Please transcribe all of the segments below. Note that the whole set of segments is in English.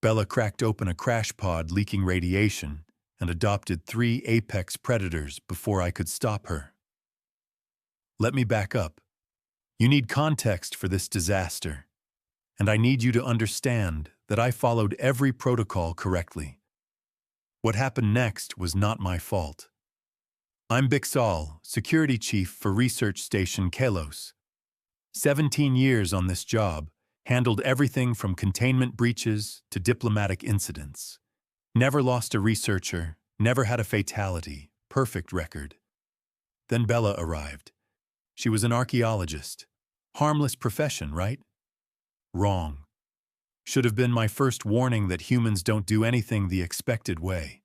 Bella cracked open a crash pod leaking radiation and adopted 3 apex predators before I could stop her. Let me back up. You need context for this disaster, and I need you to understand that I followed every protocol correctly. What happened next was not my fault. I'm Bixall, Security Chief for Research Station Kalos. 17 years on this job, handled everything from containment breaches to diplomatic incidents. Never lost a researcher, never had a fatality, perfect record. Then Bella arrived. She was an archaeologist. Harmless profession, right? Wrong. Should have been my first warning that humans don't do anything the expected way.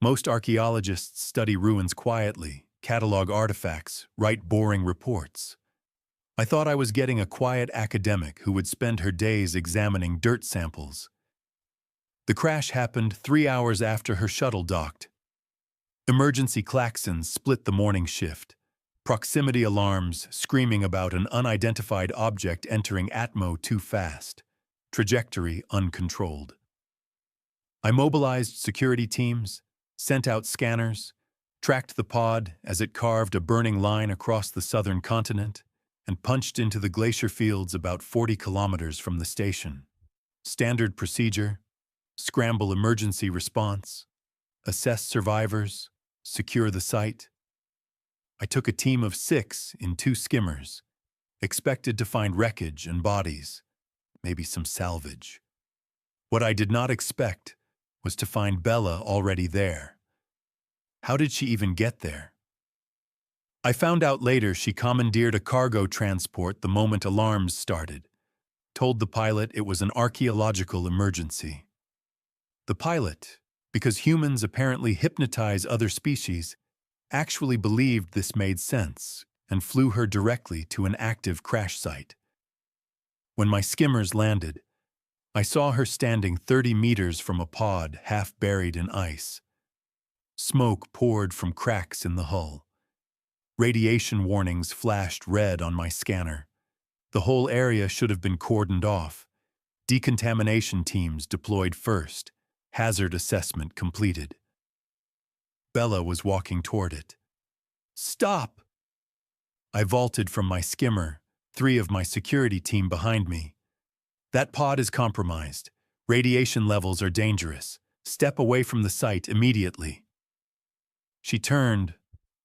Most archaeologists study ruins quietly, catalog artifacts, write boring reports. I thought I was getting a quiet academic who would spend her days examining dirt samples. The crash happened 3 hours after her shuttle docked. Emergency klaxons split the morning shift. Proximity alarms screaming about an unidentified object entering Atmo too fast. Trajectory uncontrolled. I mobilized security teams, sent out scanners, tracked the pod as it carved a burning line across the southern continent, and punched into the glacier fields about 40 kilometers from the station. Standard procedure: scramble emergency response, assess survivors, secure the site. I took a team of 6 in 2 skimmers, expected to find wreckage and bodies, maybe some salvage. What I did not expect was to find Bella already there. How did she even get there? I found out later she commandeered a cargo transport the moment alarms started, told the pilot it was an archaeological emergency. The pilot, because humans apparently hypnotize other species, actually believed this made sense and flew her directly to an active crash site. When my skimmers landed, I saw her standing 30 meters from a pod half buried in ice. Smoke poured from cracks in the hull. Radiation warnings flashed red on my scanner. The whole area should have been cordoned off. Decontamination teams deployed first. Hazard assessment completed. Bella was walking toward it. Stop! I vaulted from my skimmer, 3 of my security team behind me. That pod is compromised. Radiation levels are dangerous. Step away from the site immediately. She turned,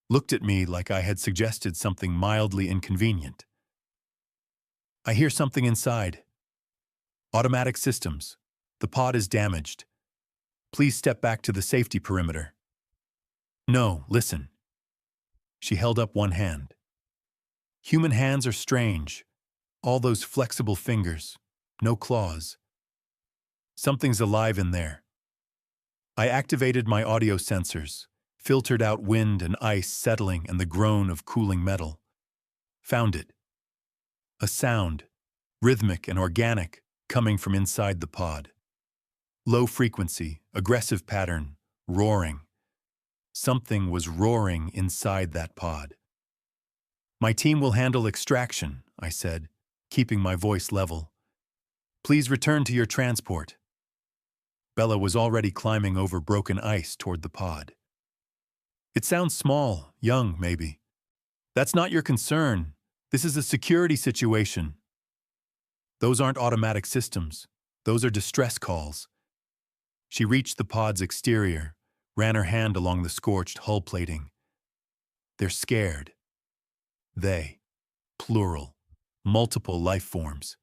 looked at me like I had suggested something mildly inconvenient. I hear something inside. Automatic systems. The pod is damaged. Please step back to the safety perimeter. No, listen. She held up one hand. Human hands are strange. All those flexible fingers, no claws. Something's alive in there. I activated my audio sensors, filtered out wind and ice settling and the groan of cooling metal. Found it. A sound, rhythmic and organic, coming from inside the pod. Low frequency, aggressive pattern, roaring. Something was roaring inside that pod. My team will handle extraction, I said, keeping my voice level. Please return to your transport. Bella was already climbing over broken ice toward the pod. It sounds small, young, maybe. That's not your concern. This is a security situation. Those aren't automatic systems. Those are distress calls. She reached the pod's exterior, ran her hand along the scorched hull plating. They're scared. They, plural, multiple life forms.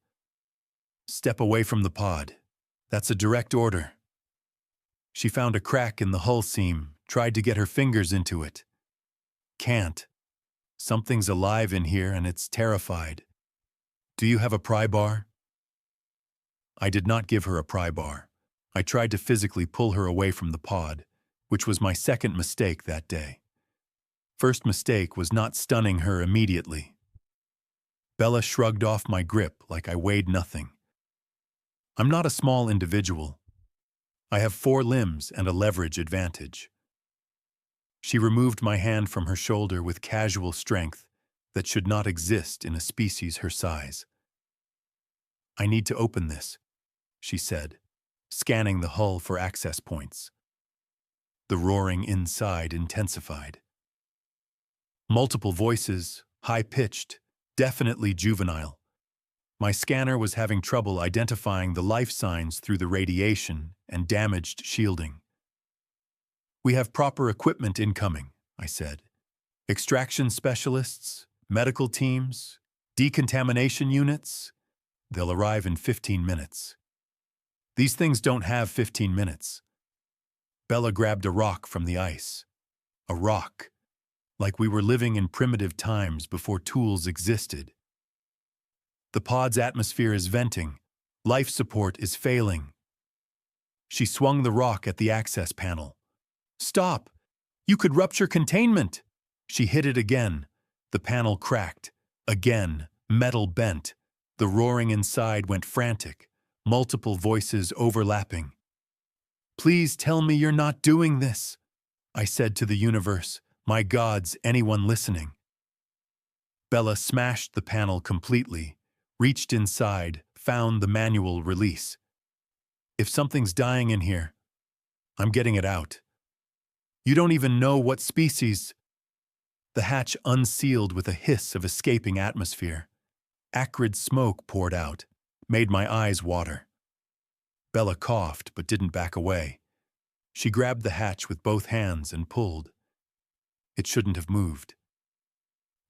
Step away from the pod. That's a direct order. She found a crack in the hull seam, tried to get her fingers into it. Can't. Something's alive in here and it's terrified. Do you have a pry bar? I did not give her a pry bar. I tried to physically pull her away from the pod, which was my second mistake that day. First mistake was not stunning her immediately. Bella shrugged off my grip like I weighed nothing. I'm not a small individual. I have 4 limbs and a leverage advantage. She removed my hand from her shoulder with casual strength that should not exist in a species her size. I need to open this, she said. scanning the hull for access points. The roaring inside intensified. Multiple voices, high-pitched, definitely juvenile. My scanner was having trouble identifying the life signs through the radiation and damaged shielding. "We have proper equipment incoming," I said. "Extraction specialists, medical teams, decontamination units. They'll arrive in 15 minutes. These things don't have 15 minutes. Bella grabbed a rock from the ice. A rock, like we were living in primitive times before tools existed. "The pod's atmosphere is venting. Life support is failing." She swung the rock at the access panel. "Stop! You could rupture containment!" She hit it again. The panel cracked. Again, metal bent. The roaring inside went frantic, multiple voices overlapping. "Please tell me you're not doing this," I said to the universe. My gods, anyone listening? Bella smashed the panel completely, reached inside, found the manual release. "If something's dying in here, I'm getting it out. You don't even know what species." The hatch unsealed with a hiss of escaping atmosphere. Acrid smoke poured out, made my eyes water. Bella coughed but didn't back away. She grabbed the hatch with both hands and pulled. It shouldn't have moved.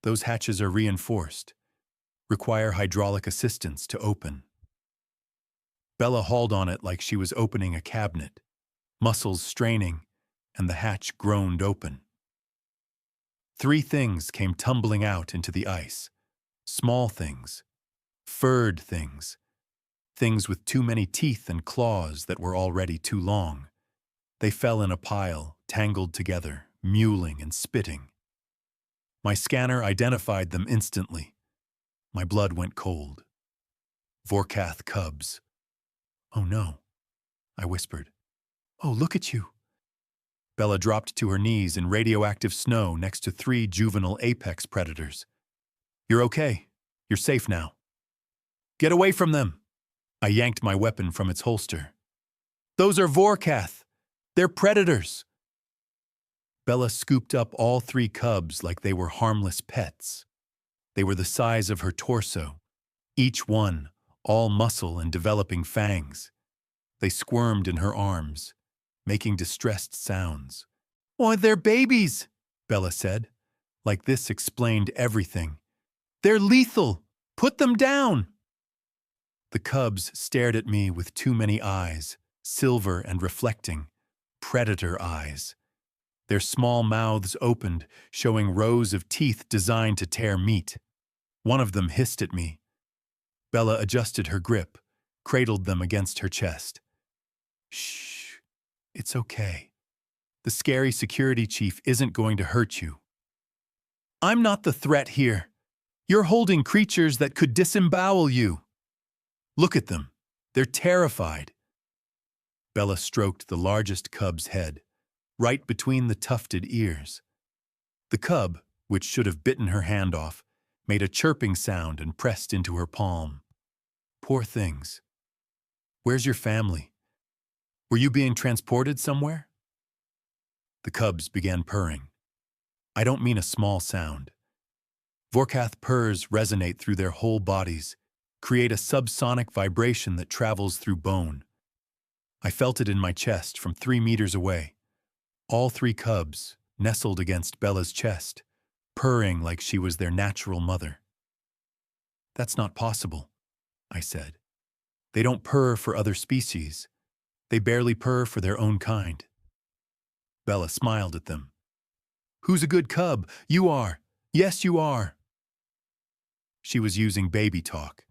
Those hatches are reinforced, require hydraulic assistance to open. Bella hauled on it like she was opening a cabinet, muscles straining, and the hatch groaned open. 3 things came tumbling out into the ice. Small things, furred things, things with too many teeth and claws that were already too long. They fell in a pile, tangled together, mewling and spitting. My scanner identified them instantly. My blood went cold. Vorcath cubs. "Oh no," I whispered. "Oh, look at you." Bella dropped to her knees in radioactive snow next to 3 juvenile apex predators. "You're okay. You're safe now." "Get away from them!" I yanked my weapon from its holster. "Those are Vorcath. They're predators." Bella scooped up all 3 cubs like they were harmless pets. They were the size of her torso, each one, all muscle and developing fangs. They squirmed in her arms, making distressed sounds. "Why, they're babies," Bella said. Like this explained everything. "They're lethal. Put them down." The cubs stared at me with too many eyes, silver and reflecting, predator eyes. Their small mouths opened, showing rows of teeth designed to tear meat. One of them hissed at me. Bella adjusted her grip, cradled them against her chest. "Shh, it's okay. The scary security chief isn't going to hurt you. I'm not the threat here. You're holding creatures that could disembowel you. Look at them. They're terrified." Bella stroked the largest cub's head, right between the tufted ears. The cub, which should have bitten her hand off, made a chirping sound and pressed into her palm. "Poor things. Where's your family? Were you being transported somewhere?" The cubs began purring. I don't mean a small sound. Vorcath purrs resonate through their whole bodies, create a subsonic vibration that travels through bone. I felt it in my chest from 3 meters away. All 3 cubs, nestled against Bella's chest, purring like she was their natural mother. "That's not possible," I said. "They don't purr for other species. They barely purr for their own kind." Bella smiled at them. "Who's a good cub? You are. Yes, you are." She was using baby talk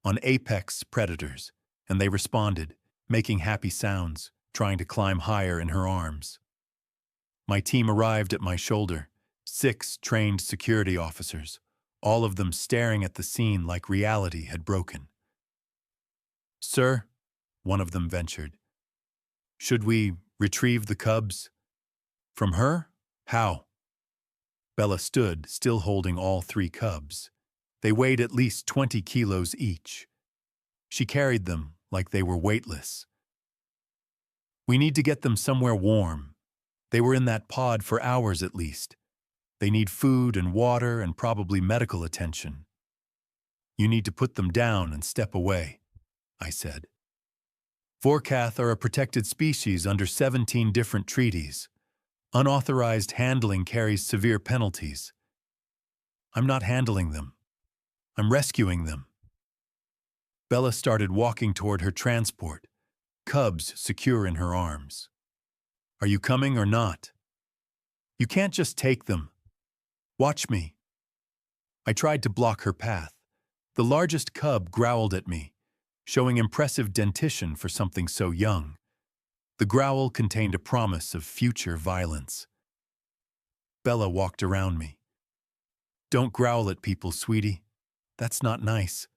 on apex predators, and they responded, making happy sounds, trying to climb higher in her arms. My team arrived at my shoulder, 6 trained security officers, all of them staring at the scene like reality had broken. "Sir," one of them ventured, "should we retrieve the cubs?" "From her? How?" Bella stood, still holding all 3 cubs. They weighed at least 20 kilos each. She carried them like they were weightless. We need to get them somewhere warm. They were in that pod for hours at least. They need food and water and probably medical attention. You need to put them down and step away, I said. Vorcath are a protected species under 17 different treaties. Unauthorized handling carries severe penalties. I'm not handling them. I'm rescuing them. Bella started walking toward her transport, cubs secure in her arms. Are you coming or not? You can't just take them. Watch me. I tried to block her path. The largest cub growled at me, showing impressive dentition for something so young. The growl contained a promise of future violence. Bella walked around me. Don't growl at people, sweetie. That's not nice.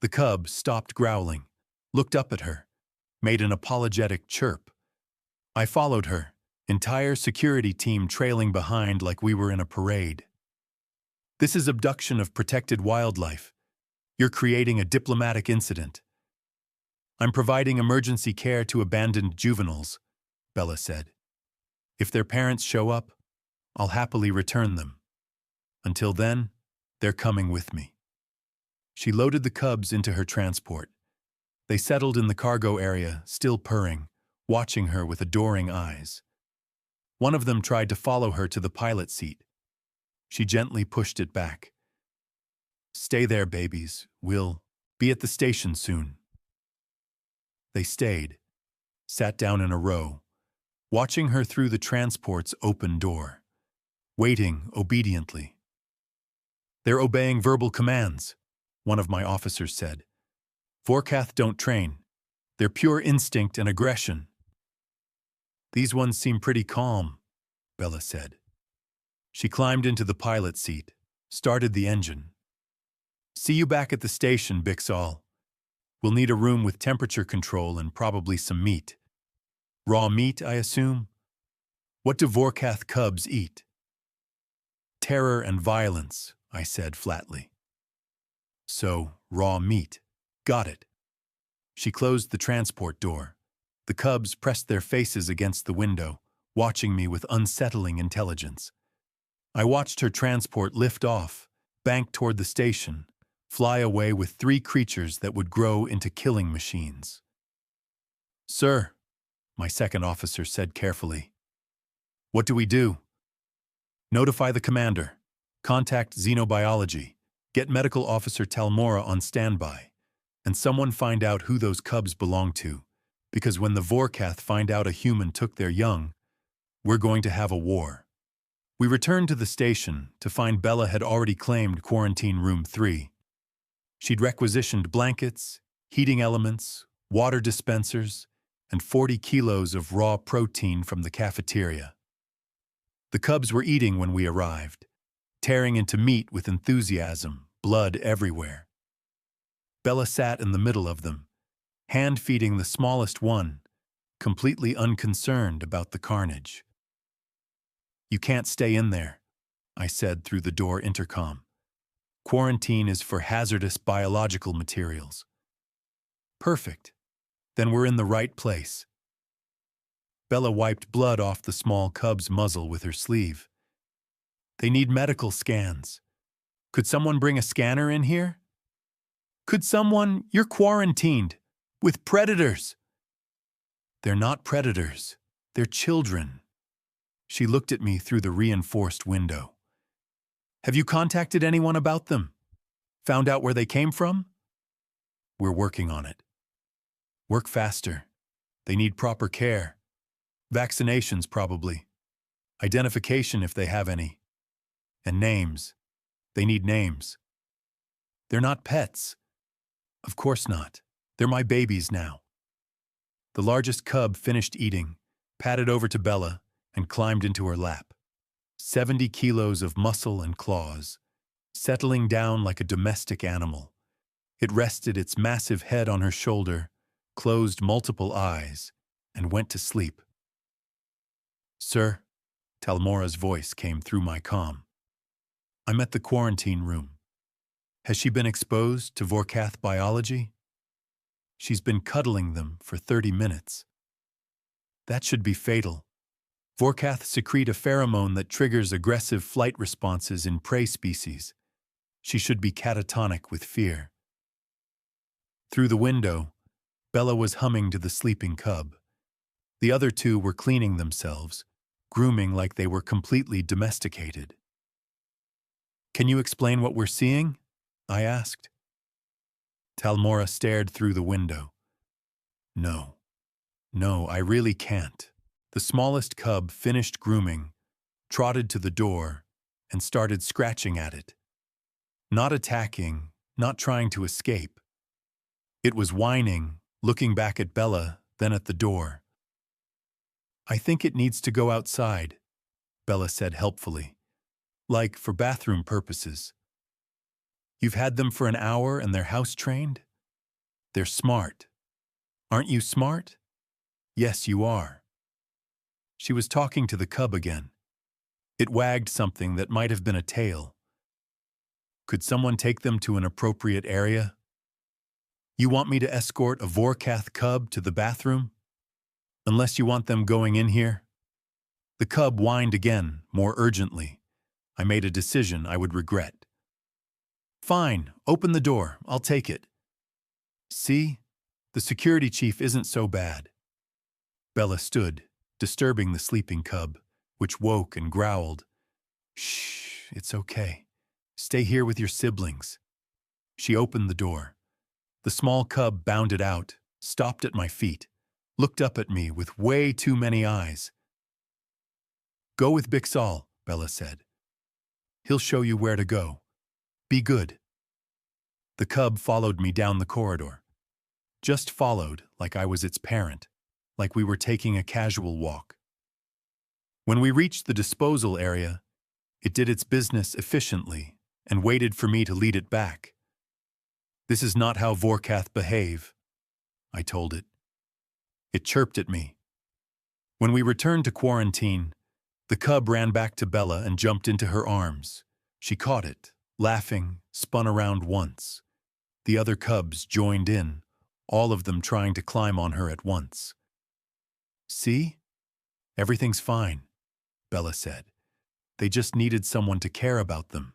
The cub stopped growling, looked up at her, made an apologetic chirp. I followed her, entire security team trailing behind like we were in a parade. This is abduction of protected wildlife. You're creating a diplomatic incident. I'm providing emergency care to abandoned juveniles, Bella said. If their parents show up, I'll happily return them. Until then, they're coming with me. She loaded the cubs into her transport. They settled in the cargo area, still purring, watching her with adoring eyes. One of them tried to follow her to the pilot seat. She gently pushed it back. Stay there, babies. We'll be at the station soon. They stayed, sat down in a row, watching her through the transport's open door, waiting obediently. They're obeying verbal commands, one of my officers said. Vorcath don't train. They're pure instinct and aggression. These ones seem pretty calm, Bella said. She climbed into the pilot seat, started the engine. See you back at the station, Bixall. We'll need a room with temperature control and probably some meat. Raw meat, I assume? What do Vorcath cubs eat? Terror and violence, I said flatly. So, raw meat. Got it. She closed the transport door. The cubs pressed their faces against the window, watching me with unsettling intelligence. I watched her transport lift off, bank toward the station, fly away with 3 creatures that would grow into killing machines. Sir, my second officer said carefully. What do we do? Notify the commander. Contact xenobiology. Get Medical Officer Talmora on standby. And someone find out who those cubs belong to. Because when the Vorcath find out a human took their young, we're going to have a war. We returned to the station to find Bella had already claimed quarantine room 3. She'd requisitioned blankets, heating elements, water dispensers, and 40 kilos of raw protein from the cafeteria. The cubs were eating when we arrived, tearing into meat with enthusiasm, blood everywhere. Bella sat in the middle of them, hand-feeding the smallest one, completely unconcerned about the carnage. You can't stay in there, I said through the door intercom. Quarantine is for hazardous biological materials. Perfect. Then we're in the right place. Bella wiped blood off the small cub's muzzle with her sleeve. They need medical scans. Could someone bring a scanner in here? Could someone? You're quarantined. With predators. They're not predators. They're children. She looked at me through the reinforced window. Have you contacted anyone about them? Found out where they came from? We're working on it. Work faster. They need proper care. Vaccinations, probably. Identification, if they have any. And names. They need names. They're not pets. Of course not. They're my babies now. The largest cub finished eating, padded over to Bella, and climbed into her lap. 70 kilos of muscle and claws, settling down like a domestic animal. It rested its massive head on her shoulder, closed multiple eyes, and went to sleep. Sir, Talmora's voice came through my comm. I'm at the quarantine room. Has she been exposed to Vorcath biology? She's been cuddling them for 30 minutes. That should be fatal. Vorcath secrete a pheromone that triggers aggressive flight responses in prey species. She should be catatonic with fear. Through the window, Bella was humming to the sleeping cub. The other two were cleaning themselves, grooming like they were completely domesticated. "Can you explain what we're seeing?" I asked. Talmora stared through the window. No, I really can't." The smallest cub finished grooming, trotted to the door, and started scratching at it. Not attacking, not trying to escape. It was whining, looking back at Bella, then at the door. "I think it needs to go outside," Bella said helpfully. "Like for bathroom purposes." "You've had them for an hour and they're house-trained? They're smart. Aren't you smart?" "Yes, you are." She was talking to the cub again. It wagged something that might have been a tail. "Could someone take them to an appropriate area?" "You want me to escort a Vorcath cub to the bathroom? Unless you want them going in here?" The cub whined again, more urgently. I made a decision I would regret. "Fine, open the door, I'll take it." "See? The security chief isn't so bad." Bella stood, disturbing the sleeping cub, which woke and growled. "Shh, it's okay. Stay here with your siblings." She opened the door. The small cub bounded out, stopped at my feet, looked up at me with way too many eyes. "Go with Bixall," Bella said. "He'll show you where to go. Be good." The cub followed me down the corridor. Just followed, like I was its parent, like we were taking a casual walk. When we reached the disposal area, it did its business efficiently and waited for me to lead it back. "This is not how Vorcath behave," I told it. It chirped at me. When we returned to quarantine, the cub ran back to Bella and jumped into her arms. She caught it, laughing, spun around once. The other cubs joined in, all of them trying to climb on her at once. "See? Everything's fine," Bella said. "They just needed someone to care about them."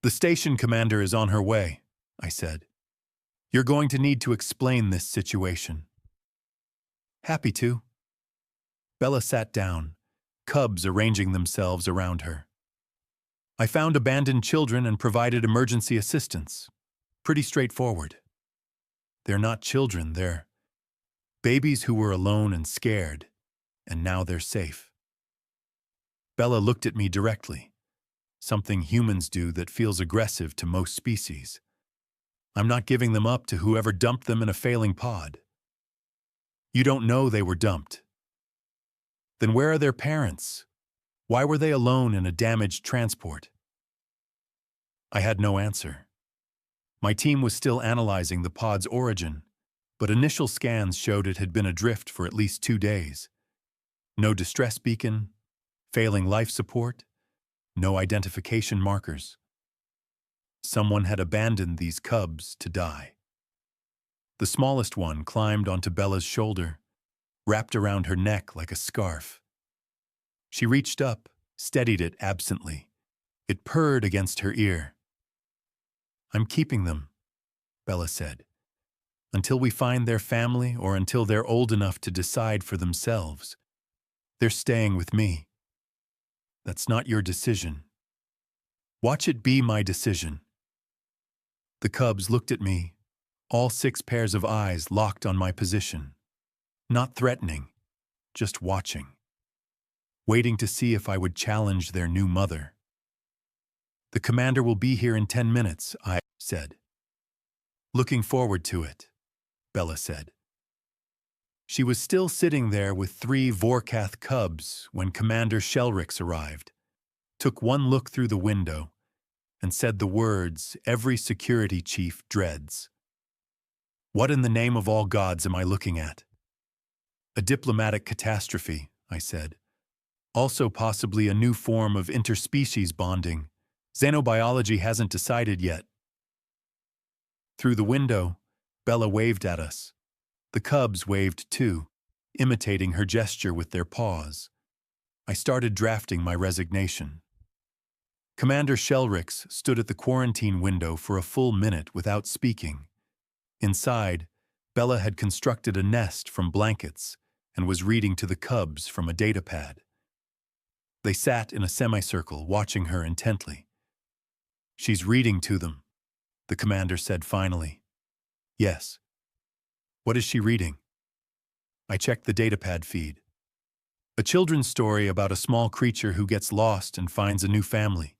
"The station commander is on her way," I said. "You're going to need to explain this situation." "Happy to." Bella sat down, cubs arranging themselves around her. "I found abandoned children and provided emergency assistance. Pretty straightforward. They're not children, they're babies who were alone and scared, and now they're safe." Bella looked at me directly, something humans do that feels aggressive to most species. "I'm not giving them up to whoever dumped them in a failing pod." "You don't know they were dumped." "Then where are their parents? Why were they alone in a damaged transport?" I had no answer. My team was still analyzing the pod's origin, but initial scans showed it had been adrift for at least 2 days. No distress beacon, failing life support, no identification markers. Someone had abandoned these cubs to die. The smallest one climbed onto Bella's shoulder, wrapped around her neck like a scarf. She reached up, steadied it absently. It purred against her ear. "I'm keeping them," Bella said, "until we find their family or until they're old enough to decide for themselves. They're staying with me." "That's not your decision." "Watch it be my decision." The cubs looked at me, all 6 pairs of eyes locked on my position. Not threatening, just watching. Waiting to see if I would challenge their new mother. "The commander will be here in 10 minutes, I said. "Looking forward to it," Bella said. She was still sitting there with 3 Vorcath cubs when Commander Shelrix arrived, took one look through the window, and said the words every security chief dreads. "What in the name of all gods am I looking at?" "A diplomatic catastrophe," I said. "Also possibly a new form of interspecies bonding. Xenobiology hasn't decided yet." Through the window, Bella waved at us. The cubs waved too. imitating her gesture with their paws. I started drafting my resignation. Commander Shelrix stood at the quarantine window for a full minute without speaking. Inside, Bella had constructed a nest from blankets and was reading to the cubs from a datapad. They sat in a semicircle, watching her intently. "She's reading to them," the commander said finally. "Yes." "What is she reading?" I checked the datapad feed. "A children's story about a small creature who gets lost and finds a new family."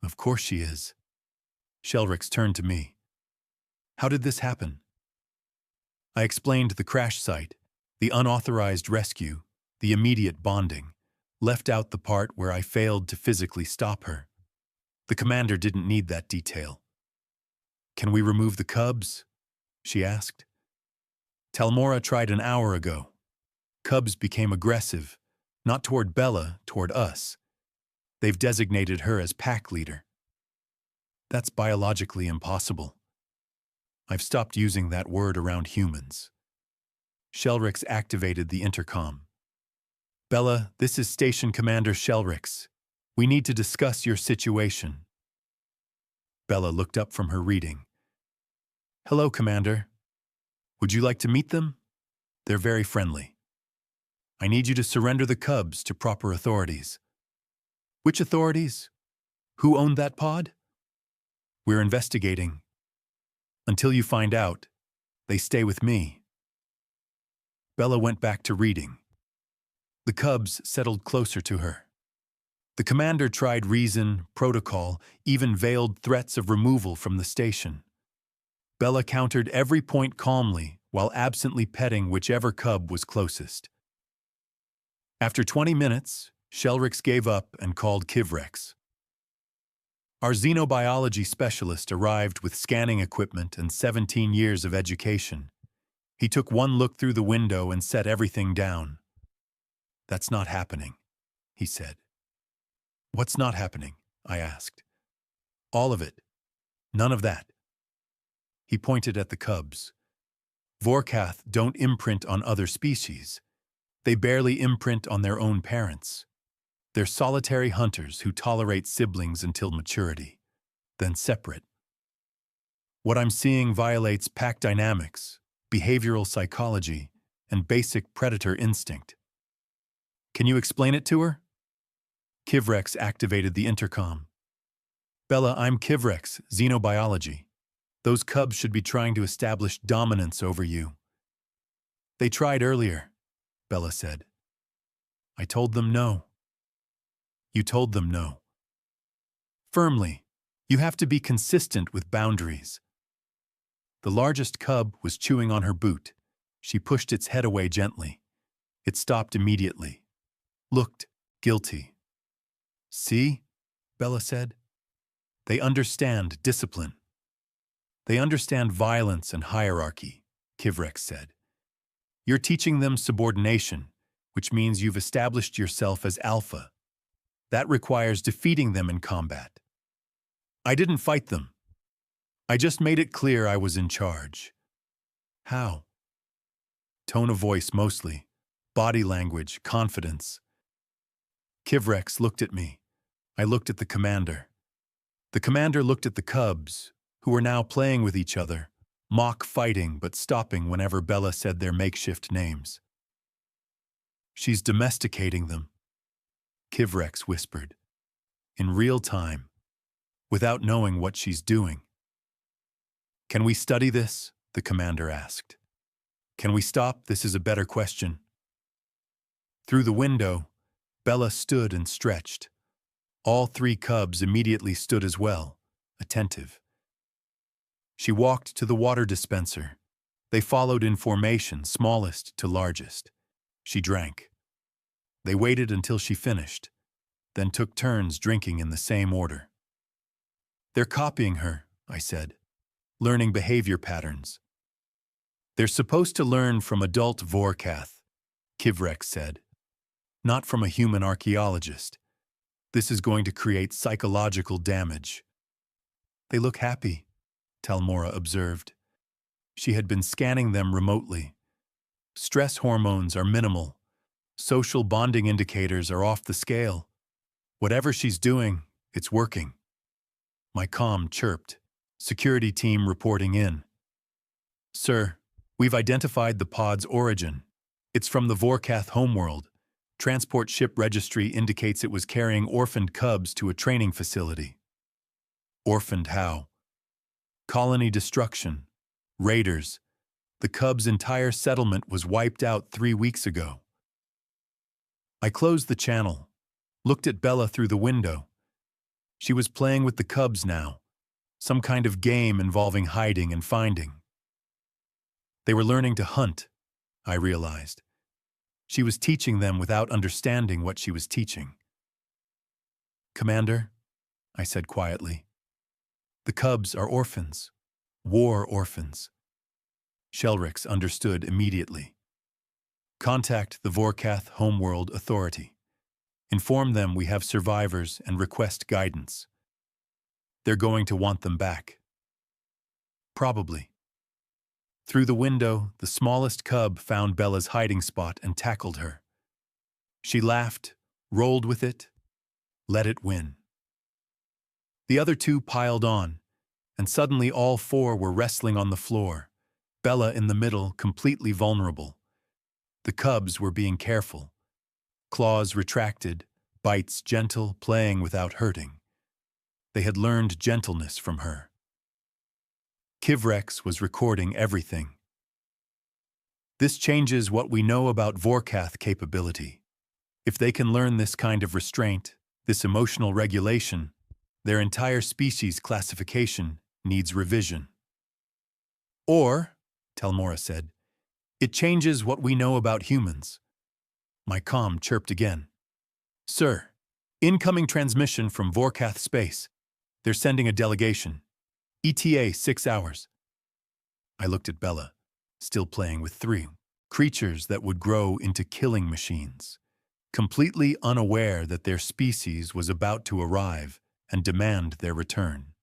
"Of course she is." Shelrix turned to me. "How did this happen?" I explained the crash site, the unauthorized rescue, the immediate bonding, left out the part where I failed to physically stop her. The commander didn't need that detail. "Can we remove the cubs?" she asked. "Talmora tried an hour ago. Cubs became aggressive, not toward Bella, toward us. They've designated her as pack leader." "That's biologically impossible." "I've stopped using that word around humans." Shelrix activated the intercom. "Bella, this is Station Commander Shelrix. We need to discuss your situation." Bella looked up from her reading. "Hello, Commander. Would you like to meet them? They're very friendly. I need you to surrender the cubs to proper authorities." "Which authorities? Who owned that pod?" "We're investigating. Until you find out, they stay with me." Bella went back to reading. The cubs settled closer to her. The commander tried reason, protocol, even veiled threats of removal from the station. Bella countered every point calmly while absently petting whichever cub was closest. After 20 minutes, Shelrix gave up and called Kivrex. Our xenobiology specialist arrived with scanning equipment and 17 years of education. He took one look through the window and set everything down. "That's not happening," he said. "What's not happening?" I asked. "All of it. None of that." He pointed at the cubs. "Vorcath don't imprint on other species. They barely imprint on their own parents. They're solitary hunters who tolerate siblings until maturity, then separate. What I'm seeing violates pack dynamics, behavioral psychology, and basic predator instinct." "Can you explain it to her?" Kivrex activated the intercom. "Bella, I'm Kivrex, xenobiology. Those cubs should be trying to establish dominance over you." "They tried earlier," Bella said. "I told them no." "You told them no." "Firmly. You have to be consistent with boundaries." The largest cub was chewing on her boot. She pushed its head away gently. It stopped immediately. Looked guilty. "See?" Bella said. "They understand discipline. They understand violence and hierarchy," Kivrex said. "You're teaching them subordination, which means you've established yourself as alpha. That requires defeating them in combat." "I didn't fight them. I just made it clear I was in charge." "How?" "Tone of voice mostly. Body language, confidence." Kivrex looked at me. I looked at the commander. The commander looked at the cubs, who were now playing with each other, mock fighting but stopping whenever Bella said their makeshift names. "She's domesticating them," Kivrex whispered. "In real time, without knowing what she's doing." "Can we study this?" the commander asked. "Can we stop? This is a better question." Through the window, Bella stood and stretched. All 3 cubs immediately stood as well, attentive. She walked to the water dispenser. They followed in formation, smallest to largest. She drank. They waited until she finished, then took turns drinking in the same order. "They're copying her," I said, "learning behavior patterns." "They're supposed to learn from adult Vorcath," Kivrex said, "not from a human archaeologist. This is going to create psychological damage." "They look happy," Talmora observed. She had been scanning them remotely. Stress hormones are minimal. Social bonding indicators are off the scale. Whatever she's doing, it's working. My comm chirped. Security team reporting in. Sir, we've identified the pod's origin. It's from the Vorcath homeworld. Transport ship registry indicates it was carrying orphaned cubs to a training facility. Orphaned how? Colony destruction. Raiders. The cubs' entire settlement was wiped out 3 weeks ago. I closed the channel, looked at Bella through the window. She was playing with the cubs now, some kind of game involving hiding and finding. They were learning to hunt, I realized. She was teaching them without understanding what she was teaching. Commander, I said quietly, the cubs are orphans, war orphans. Shelrix understood immediately. Contact the Vorcath Homeworld Authority. Inform them we have survivors and request guidance. They're going to want them back. Probably. Through the window, the smallest cub found Bella's hiding spot and tackled her. She laughed, rolled with it, let it win. The other two piled on, and suddenly all four were wrestling on the floor, Bella in the middle, completely vulnerable. The cubs were being careful. Claws retracted, bites gentle, playing without hurting. They had learned gentleness from her. Kivrex was recording everything. This changes what we know about Vorcath capability. If they can learn this kind of restraint, this emotional regulation, their entire species classification needs revision. Or, Telmora said, it changes what we know about humans. My comm chirped again. Sir, incoming transmission from Vorcath space. They're sending a delegation. ETA 6 hours. I looked at Bella, still playing with 3 creatures that would grow into killing machines, completely unaware that their species was about to arrive and demand their return.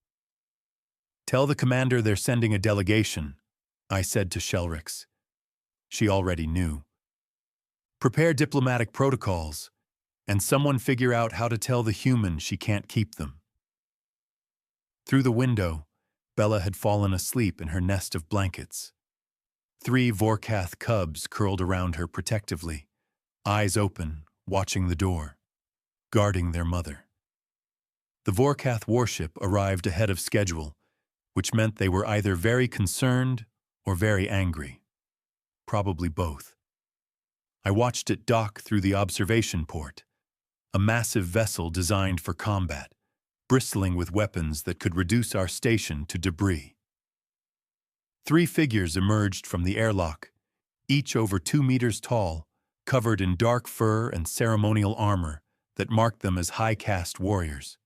Tell the commander they're sending a delegation, I said to Shelrix. She already knew. Prepare diplomatic protocols, and someone figure out how to tell the human she can't keep them. Through the window, Bella had fallen asleep in her nest of blankets. 3 Vorcath cubs curled around her protectively, eyes open, watching the door, guarding their mother. The Vorcath warship arrived ahead of schedule, which meant they were either very concerned or very angry. Probably both. I watched it dock through the observation port, a massive vessel designed for combat, bristling with weapons that could reduce our station to debris. 3 figures emerged from the airlock, each over 2 meters tall, covered in dark fur and ceremonial armor that marked them as high-caste warriors.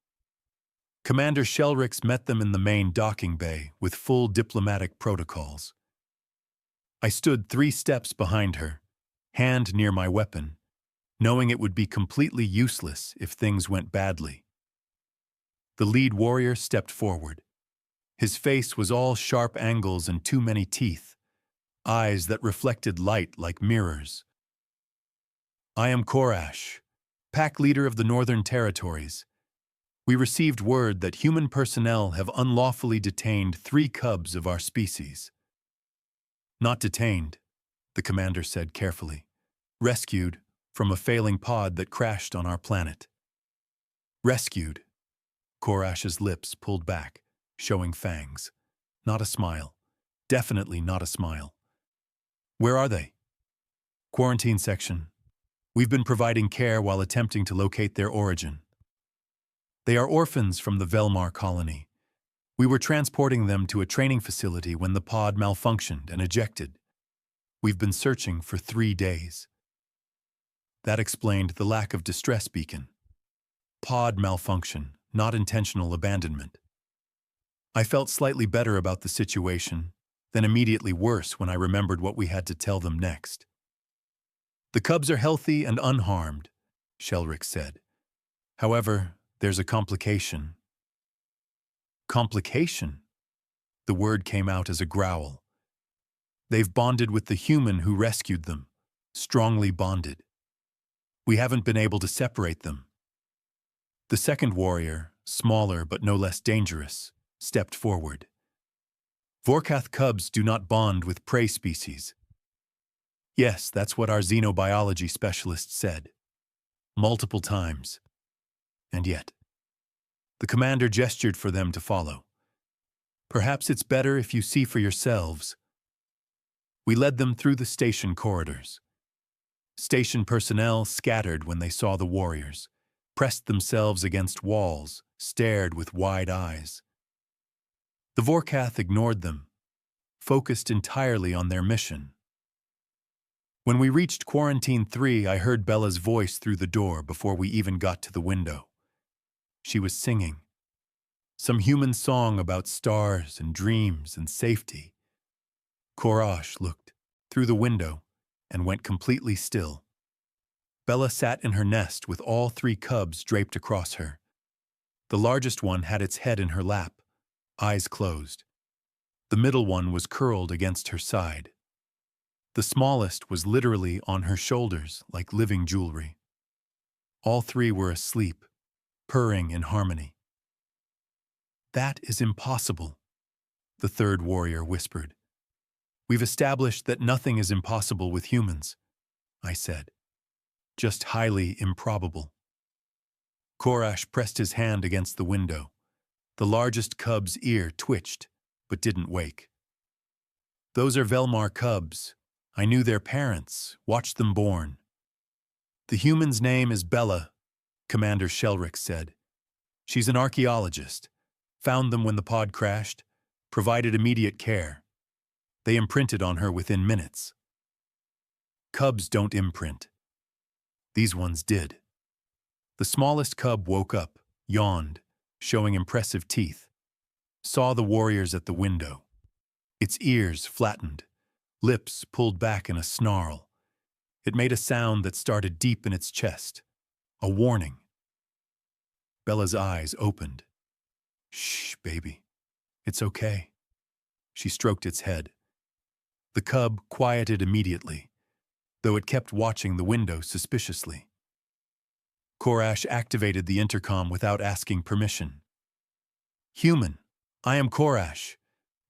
Commander Shelrix met them in the main docking bay with full diplomatic protocols. I stood 3 steps behind her, hand near my weapon, knowing it would be completely useless if things went badly. The lead warrior stepped forward. His face was all sharp angles and too many teeth, eyes that reflected light like mirrors. I am Korash, pack leader of the Northern Territories. We received word that human personnel have unlawfully detained 3 cubs of our species. Not detained, the commander said carefully. Rescued from a failing pod that crashed on our planet. Rescued. Korash's lips pulled back, showing fangs. Not a smile. Definitely not a smile. Where are they? Quarantine section. We've been providing care while attempting to locate their origin. They are orphans from the Velmar colony. We were transporting them to a training facility when the pod malfunctioned and ejected. We've been searching for 3 days. That explained the lack of distress beacon. Pod malfunction, not intentional abandonment. I felt slightly better about the situation, then immediately worse when I remembered what we had to tell them next. The cubs are healthy and unharmed, Shelrix said. However, there's a complication. Complication? The word came out as a growl. They've bonded with the human who rescued them, strongly bonded. We haven't been able to separate them. The second warrior, smaller but no less dangerous, stepped forward. Vorcath cubs do not bond with prey species. Yes, that's what our xenobiology specialist said. Multiple times. And yet, the commander gestured for them to follow. Perhaps it's better if you see for yourselves. We led them through the station corridors. Station personnel scattered when they saw the warriors, pressed themselves against walls, stared with wide eyes. The Vorcath ignored them, focused entirely on their mission. When we reached Quarantine 3, I heard Bella's voice through the door before we even got to the window. She was singing. Some human song about stars and dreams and safety. Korash looked through the window and went completely still. Bella sat in her nest with all 3 cubs draped across her. The largest one had its head in her lap, eyes closed. The middle one was curled against her side. The smallest was literally on her shoulders like living jewelry. All 3 were asleep, purring in harmony. "That is impossible," the third warrior whispered. "We've established that nothing is impossible with humans," I said. "Just highly improbable." Korash pressed his hand against the window. The largest cub's ear twitched, but didn't wake. "Those are Velmar cubs. I knew their parents, watched them born." "The human's name is Bella," Commander Shelrick said. "She's an archaeologist. Found them when the pod crashed, provided immediate care. They imprinted on her within minutes." Cubs don't imprint. These ones did. The smallest cub woke up, yawned, showing impressive teeth. Saw the warriors at the window. Its ears flattened, lips pulled back in a snarl. It made a sound that started deep in its chest. A warning. Bella's eyes opened. "Shh, baby. It's okay." She stroked its head. The cub quieted immediately, though it kept watching the window suspiciously. Korash activated the intercom without asking permission. "Human, I am Korash.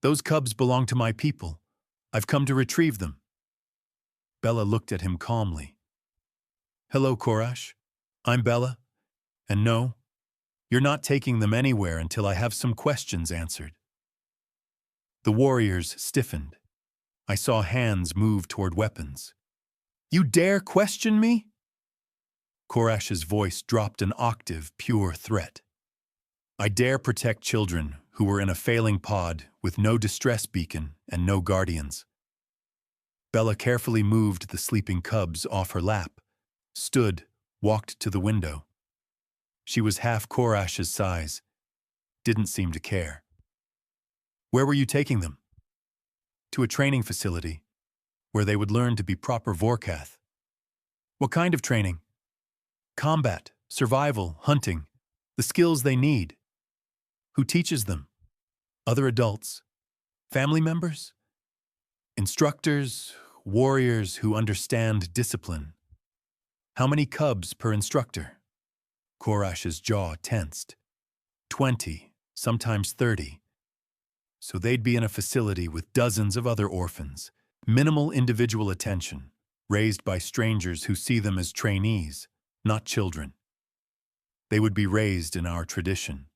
Those cubs belong to my people. I've come to retrieve them." Bella looked at him calmly. "Hello, Korash. I'm Bella. And no, you're not taking them anywhere until I have some questions answered." The warriors stiffened. I saw hands move toward weapons. "You dare question me?" Korash's voice dropped an octave, pure threat. "I dare protect children who were in a failing pod with no distress beacon and no guardians." Bella carefully moved the sleeping cubs off her lap, stood, walked to the window. She was half Korash's size, didn't seem to care. "Where were you taking them?" "To a training facility, where they would learn to be proper Vorcath." "What kind of training?" "Combat, survival, hunting, the skills they need." "Who teaches them?" "Other adults. Family members?" "Instructors, warriors who understand discipline." "How many cubs per instructor?" Korash's jaw tensed. 20, sometimes 30. So they'd be in a facility with dozens of other orphans, minimal individual attention, raised by strangers who see them as trainees, not children. They would be raised in our tradition.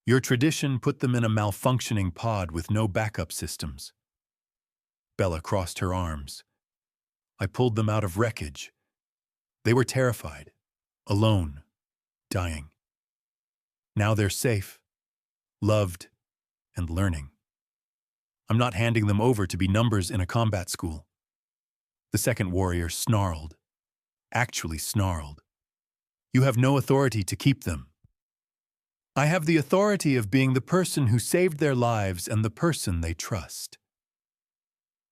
Your tradition put them in a malfunctioning pod with no backup systems. Bella crossed her arms. I pulled them out of wreckage. They were terrified, alone, dying. Now they're safe, loved, and learning. I'm not handing them over to be numbers in a combat school. The second warrior snarled. Actually snarled. "You have no authority to keep them." "I have the authority of being the person who saved their lives and the person they trust."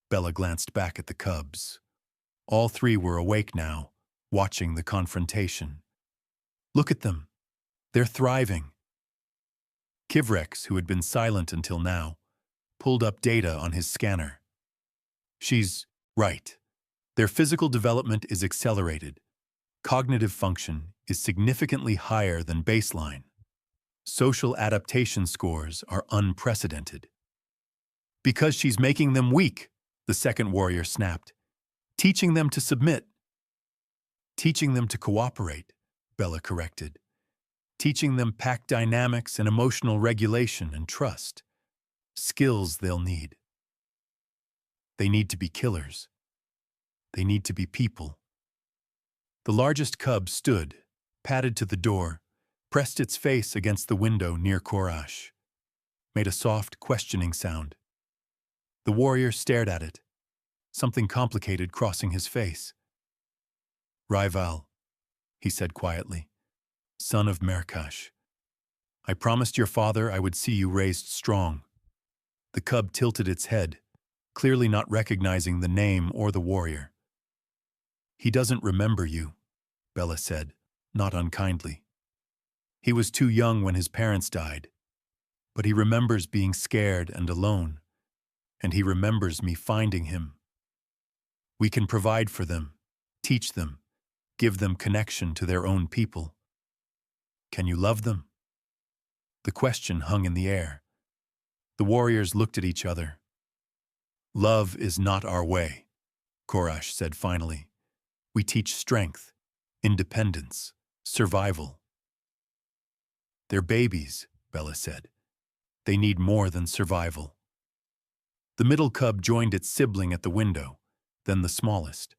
Bella glanced back at the cubs. All 3 were awake now, watching the confrontation. "Look at them. They're thriving." Kivrex, who had been silent until now, pulled up data on his scanner. She's right. Their physical development is accelerated. Cognitive function is significantly higher than baseline. Social adaptation scores are unprecedented. Because she's making them weak, the second warrior snapped. Teaching them to submit. Teaching them to cooperate, Bella corrected. Teaching them pack dynamics and emotional regulation and trust. Skills they'll need. They need to be killers. They need to be people. The largest cub stood, padded to the door, pressed its face against the window near Korash, made a soft, questioning sound. The warrior stared at it, something complicated crossing his face. Rival, he said quietly, son of Merkash. I promised your father I would see you raised strong. The cub tilted its head, clearly not recognizing the name or the warrior. He doesn't remember you, Bella said, not unkindly. He was too young when his parents died, but he remembers being scared and alone, and he remembers me finding him. We can provide for them, teach them, give them connection to their own people. Can you love them? The question hung in the air. The warriors looked at each other. Love is not our way, Korash said finally. We teach strength, independence, survival. They're babies, Bella said. They need more than survival. The middle cub joined its sibling at the window, then the smallest.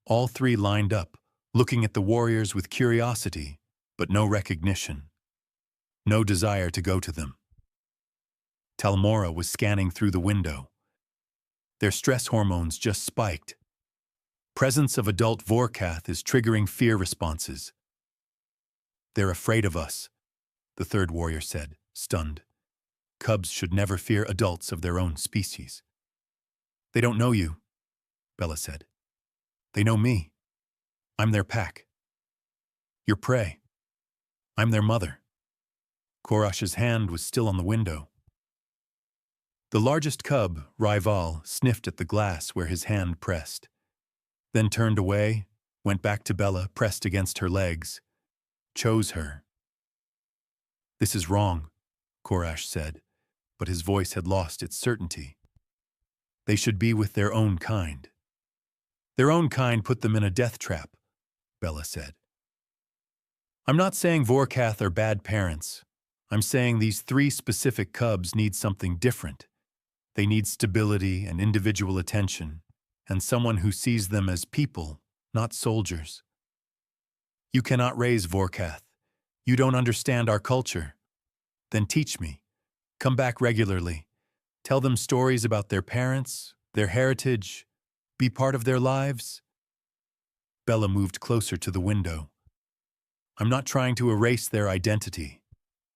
All three lined up, looking at the warriors with curiosity, but no recognition. No desire to go to them. Talmora was scanning through the window. Their stress hormones just spiked. Presence of adult Vorcath is triggering fear responses. They're afraid of us, the third warrior said, stunned. Cubs should never fear adults of their own species. They don't know you, Bella said. They know me. I'm their pack. Your prey. I'm their mother. Korash's hand was still on the window. The largest cub, Rival, sniffed at the glass where his hand pressed. Then turned away, went back to Bella, pressed against her legs. Chose her. This is wrong, Korash said, but his voice had lost its certainty. They should be with their own kind. Their own kind put them in a death trap, Bella said. I'm not saying Vorcath are bad parents. I'm saying these three specific cubs need something different. They need stability and individual attention, and someone who sees them as people, not soldiers. You cannot raise Vorcath. You don't understand our culture. Then teach me. Come back regularly. Tell them stories about their parents, their heritage. Be part of their lives. Bella moved closer to the window. I'm not trying to erase their identity.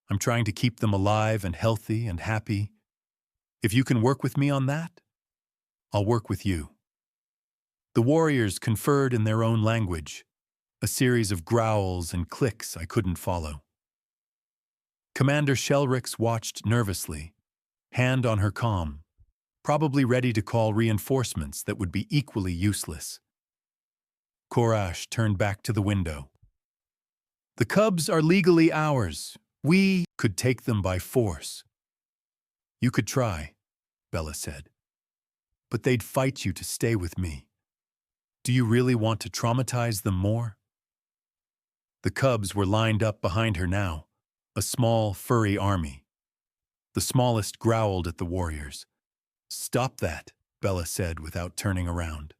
I'm trying to keep them alive and healthy and happy. If you can work with me on that, I'll work with you. The warriors conferred in their own language, a series of growls and clicks I couldn't follow. Commander Shelrix watched nervously, hand on her comm, probably ready to call reinforcements that would be equally useless. Korash turned back to the window. The cubs are legally ours. We could take them by force. You could try, Bella said. But they'd fight you to stay with me. Do you really want to traumatize them more? The cubs were lined up behind her now, a small, furry army. The smallest growled at the warriors. Stop that, Bella said without turning around.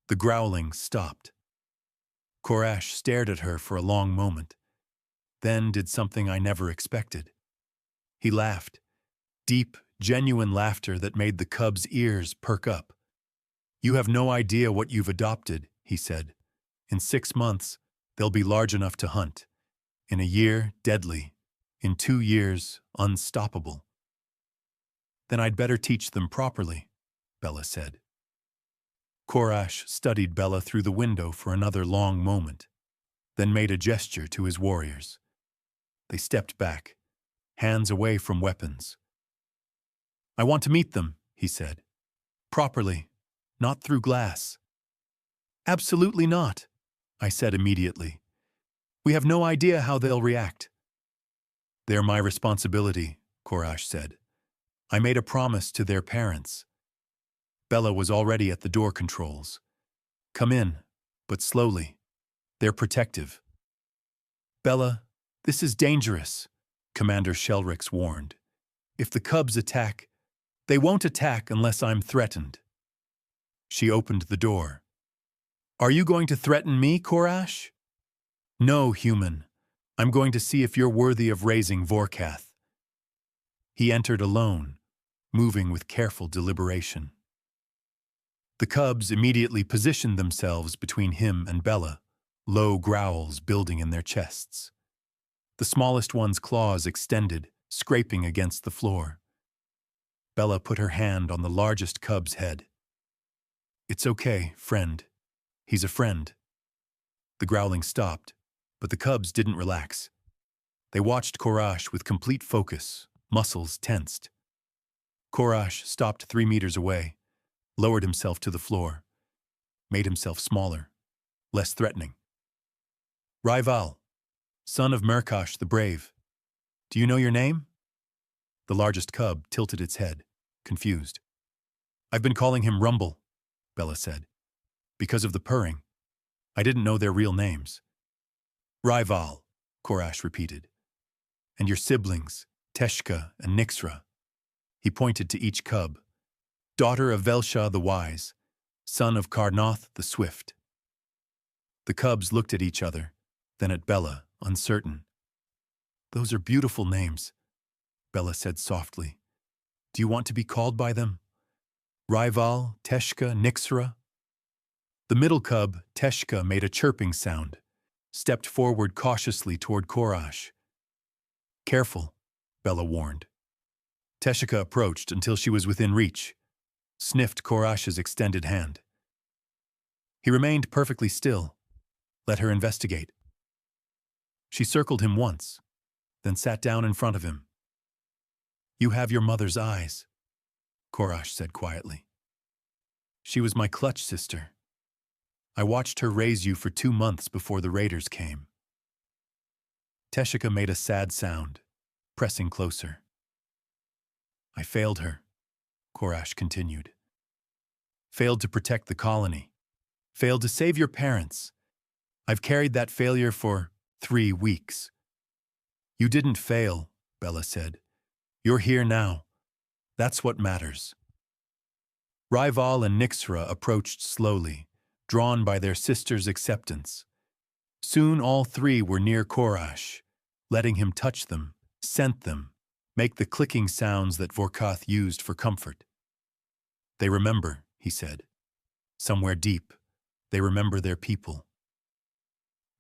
The growling stopped. Korash stared at her for a long moment, then did something I never expected. He laughed, deep, genuine laughter that made the cub's ears perk up. You have no idea what you've adopted, he said. In 6 months, they'll be large enough to hunt. In a year, deadly. In 2 years, unstoppable. Then I'd better teach them properly, Bella said. Korash studied Bella through the window for another long moment, then made a gesture to his warriors. They stepped back, hands away from weapons. I want to meet them, he said. Properly, not through glass. Absolutely not, I said immediately. We have no idea how they'll react. They're my responsibility, Korash said. I made a promise to their parents. Bella was already at the door controls. Come in, but slowly. They're protective. Bella, this is dangerous, Commander Shelrix warned. If the cubs attack, they won't attack unless I'm threatened. She opened the door. Are you going to threaten me, Korash? No, human. I'm going to see if you're worthy of raising Vorcath. He entered alone, moving with careful deliberation. The cubs immediately positioned themselves between him and Bella, low growls building in their chests. The smallest one's claws extended, scraping against the floor. Bella put her hand on the largest cub's head. It's okay, friend. He's a friend. The growling stopped, but the cubs didn't relax. They watched Korash with complete focus, muscles tensed. Korash stopped 3 meters away, lowered himself to the floor, made himself smaller, less threatening. Rival, son of Merkash the Brave, do you know your name? The largest cub tilted its head, confused. I've been calling him Rumble, Bella said. Because of the purring. I didn't know their real names. Rival, Korash repeated. And your siblings, Teshka and Nixra. He pointed to each cub. Daughter of Velsha the Wise, son of Karnoth the Swift. The cubs looked at each other, then at Bella, uncertain. Those are beautiful names, Bella said softly. Do you want to be called by them? Rival, Teshka, Nixra? The middle cub, Teshka, made a chirping sound, stepped forward cautiously toward Korash. Careful, Bella warned. Teshka approached until she was within reach, sniffed Korash's extended hand. He remained perfectly still, let her investigate. She circled him once, then sat down in front of him. You have your mother's eyes, Korash said quietly. She was my clutch sister. I watched her raise you for 2 months before the raiders came. Teshka made a sad sound, pressing closer. I failed her, Korash continued. Failed to protect the colony. Failed to save your parents. I've carried that failure for 3 weeks. You didn't fail, Bella said. You're here now. That's what matters. Rival and Nixra approached slowly, drawn by their sister's acceptance. Soon all 3 were near Korash, letting him touch them, scent them, make the clicking sounds that Vorcath used for comfort. They remember, he said. Somewhere deep, they remember their people.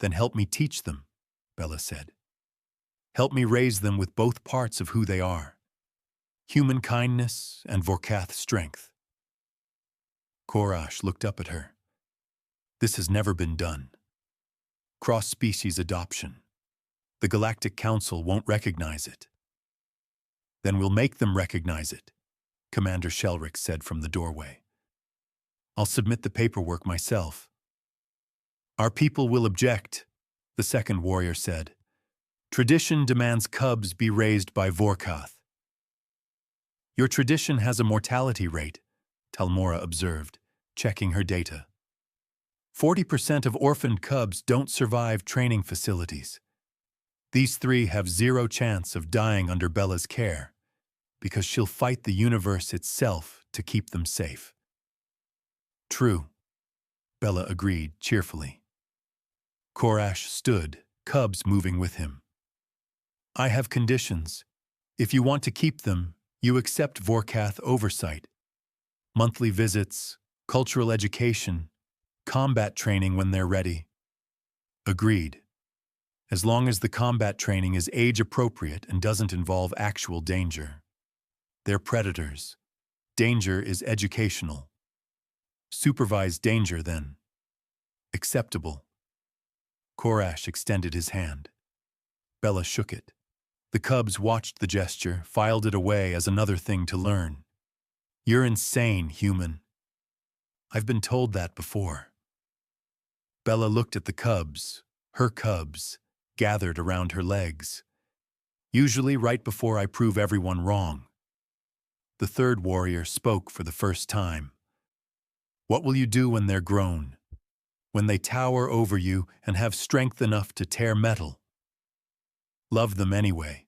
Then help me teach them, Bella said. Help me raise them with both parts of who they are, human kindness and Vorcath strength. Korash looked up at her. This has never been done. Cross-species adoption. The Galactic Council won't recognize it. Then we'll make them recognize it, Commander Shelrix said from the doorway. I'll submit the paperwork myself. Our people will object, the second warrior said. Tradition demands cubs be raised by Vorcath. Your tradition has a mortality rate, Talmora observed, checking her data. 40% of orphaned cubs don't survive training facilities. These 3 have 0 chance of dying under Bella's care, because she'll fight the universe itself to keep them safe. True, Bella agreed cheerfully. Korash stood, cubs moving with him. I have conditions. If you want to keep them, you accept Vorcath oversight. Monthly visits, cultural education, combat training when they're ready. Agreed. As long as the combat training is age-appropriate and doesn't involve actual danger. They're predators. Danger is educational. Supervised danger, then. Acceptable. Korash extended his hand. Bella shook it. The cubs watched the gesture, filed it away as another thing to learn. You're insane, human. I've been told that before. Bella looked at the cubs, her cubs, gathered around her legs. Usually right before I prove everyone wrong. The third warrior spoke for the first time. What will you do when they're grown? When they tower over you and have strength enough to tear metal? Love them anyway,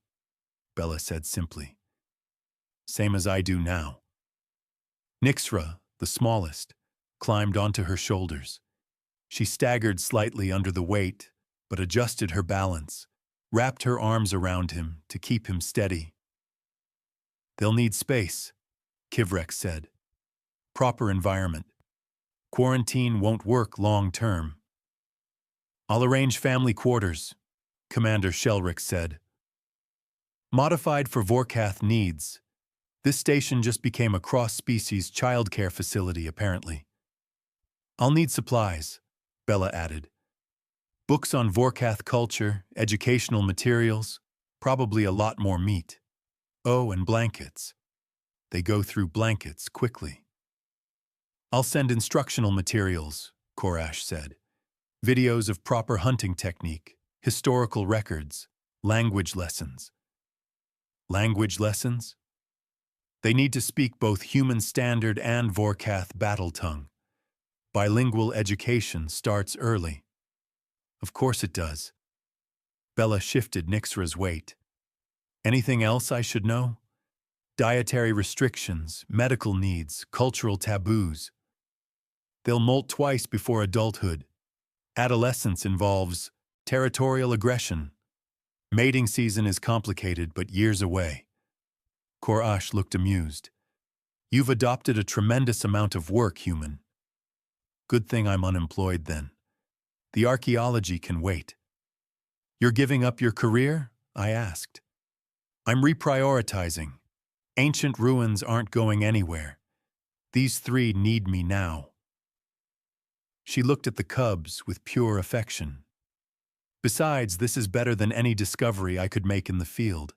Bella said simply. Same as I do now. Nixra, the smallest, climbed onto her shoulders. She staggered slightly under the weight, but adjusted her balance, wrapped her arms around him to keep him steady. They'll need space, Kivrex said. Proper environment. Quarantine won't work long term. I'll arrange family quarters, Commander Shelrick said. Modified for Vorcath needs. This station just became a cross-species childcare facility, apparently. I'll need supplies, Bella added. Books on Vorcath culture, educational materials, probably a lot more meat. Oh, and blankets. They go through blankets quickly. I'll send instructional materials, Korash said. Videos of proper hunting technique, historical records, language lessons. Language lessons? They need to speak both human standard and Vorcath battle tongue. Bilingual education starts early. Of course it does. Bella shifted Nixra's weight. Anything else I should know? Dietary restrictions, medical needs, cultural taboos. They'll molt twice before adulthood. Adolescence involves territorial aggression. Mating season is complicated but years away. Korash looked amused. You've adopted a tremendous amount of work, human. Good thing I'm unemployed then. The archaeology can wait. You're giving up your career? I asked. I'm reprioritizing. Ancient ruins aren't going anywhere. These three need me now. She looked at the cubs with pure affection. Besides, this is better than any discovery I could make in the field.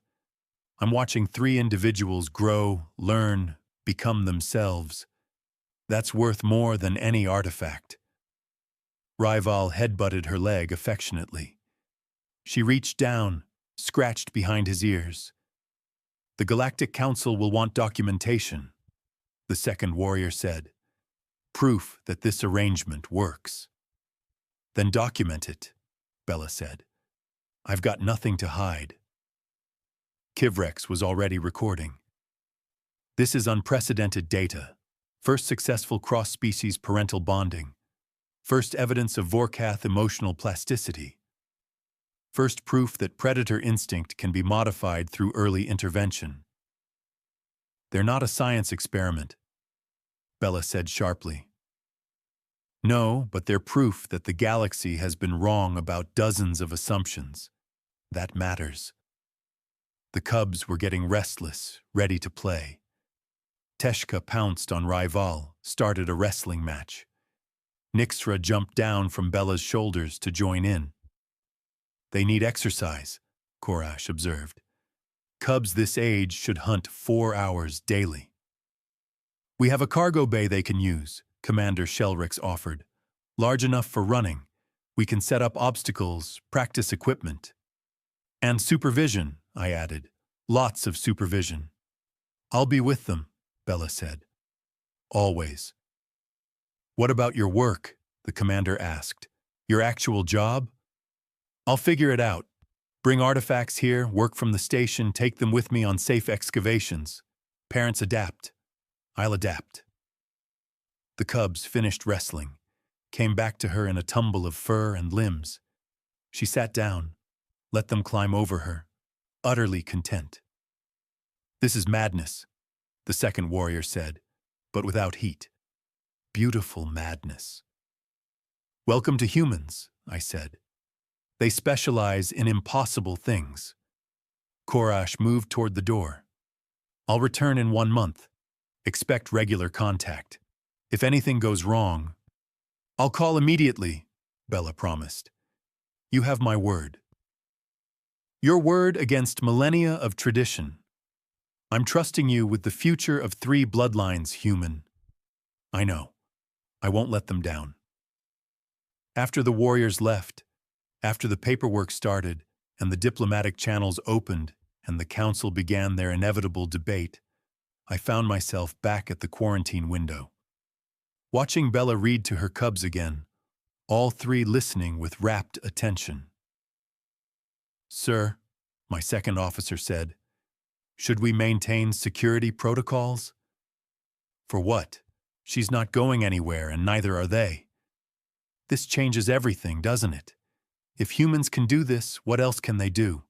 I'm watching three individuals grow, learn, become themselves. That's worth more than any artifact. Rival headbutted her leg affectionately. She reached down, scratched behind his ears. The Galactic Council will want documentation, the second warrior said. Proof that this arrangement works. Then document it, Bella said. I've got nothing to hide. Kivrex was already recording. This is unprecedented data. First successful cross-species parental bonding. First evidence of Vorcath emotional plasticity. First proof that predator instinct can be modified through early intervention. They're not a science experiment, Bella said sharply. No, but they're proof that the galaxy has been wrong about dozens of assumptions. That matters. The cubs were getting restless, ready to play. Teshka pounced on Rival, started a wrestling match. Nixra jumped down from Bella's shoulders to join in. They need exercise, Korash observed. Cubs this age should hunt 4 hours daily. We have a cargo bay they can use, Commander Shelrick offered. Large enough for running. We can set up obstacles, practice equipment. And supervision, I added. Lots of supervision. I'll be with them, Bella said. Always. What about your work? The commander asked. Your actual job? I'll figure it out. Bring artifacts here, work from the station, take them with me on safe excavations. Parents adapt. I'll adapt. The cubs finished wrestling, came back to her in a tumble of fur and limbs. She sat down, let them climb over her, utterly content. This is madness, the second warrior said, but without heat. Beautiful madness. Welcome to humans, I said. They specialize in impossible things. Korash moved toward the door. I'll return in 1 month. Expect regular contact. If anything goes wrong, I'll call immediately, Bella promised. You have my word. Your word against millennia of tradition. I'm trusting you with the future of 3 bloodlines, human. I know. I won't let them down. After the warriors left, after the paperwork started, and the diplomatic channels opened, and the council began their inevitable debate, I found myself back at the quarantine window. Watching Bella read to her cubs again, all three listening with rapt attention. "Sir," my second officer said, "should we maintain security protocols?" "For what? She's not going anywhere, and neither are they. This changes everything, doesn't it? If humans can do this, what else can they do?"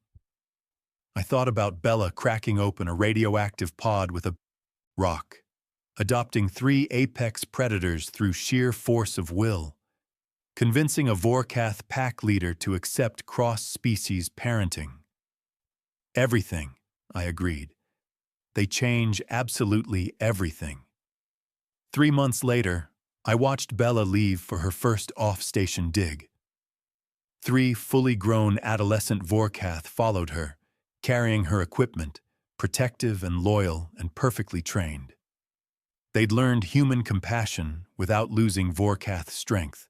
I thought about Bella cracking open a radioactive pod with a rock, adopting 3 apex predators through sheer force of will, convincing a Vorcath pack leader to accept cross-species parenting. Everything, I agreed. They change absolutely everything. 3 months later, I watched Bella leave for her first off-station dig. 3 fully grown adolescent Vorcath followed her, carrying her equipment, protective and loyal and perfectly trained. They'd learned human compassion without losing Vorcath strength,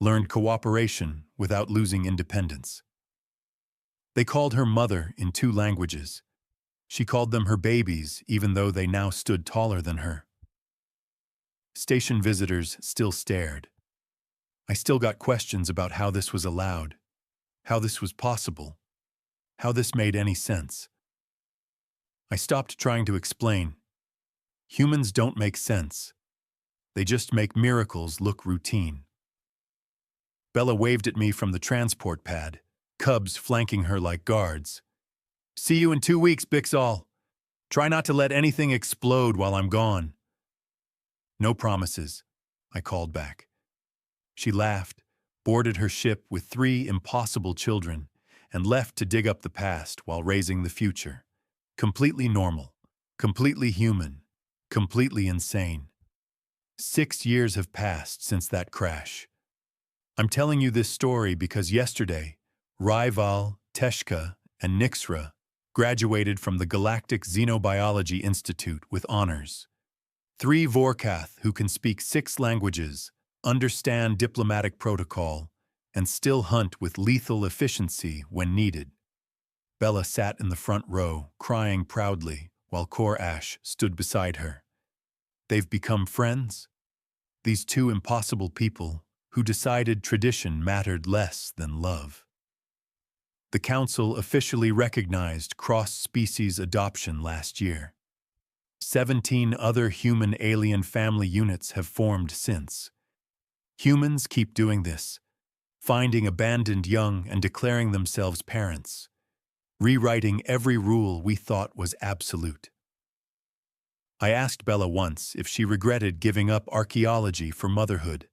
learned cooperation without losing independence. They called her mother in 2 languages. She called them her babies, even though they now stood taller than her. Station visitors still stared. I still got questions about how this was allowed, how this was possible, how this made any sense. I stopped trying to explain. Humans don't make sense. They just make miracles look routine. Bella waved at me from the transport pad, cubs flanking her like guards. "See you in 2 weeks, Bixall. Try not to let anything explode while I'm gone." "No promises," I called back. She laughed, boarded her ship with 3 impossible children, and left to dig up the past while raising the future. Completely normal, completely human, completely insane. 6 years have passed since that crash. I'm telling you this story because yesterday, Rival, Teshka, and Nixra graduated from the Galactic Xenobiology Institute with honors. 3 Vorcath who can speak 6 languages, understand diplomatic protocol, and still hunt with lethal efficiency when needed. Bella sat in the front row, crying proudly, while Korash stood beside her. They've become friends? These 2 impossible people who decided tradition mattered less than love. The Council officially recognized cross-species adoption last year. 17 other human-alien family units have formed since. Humans keep doing this, finding abandoned young and declaring themselves parents, rewriting every rule we thought was absolute. I asked Bella once if she regretted giving up archaeology for motherhood.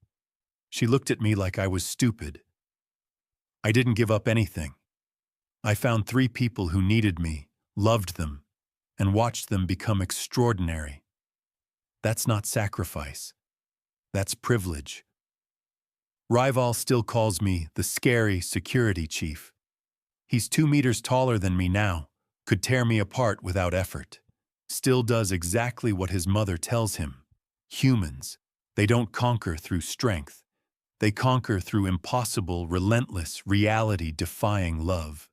She looked at me like I was stupid. I didn't give up anything. I found 3 people who needed me, loved them, and watched them become extraordinary. That's not sacrifice. That's privilege. Rival still calls me the scary security chief. He's 2 meters taller than me now, could tear me apart without effort. Still does exactly what his mother tells him. Humans, they don't conquer through strength. They conquer through impossible, relentless, reality-defying love.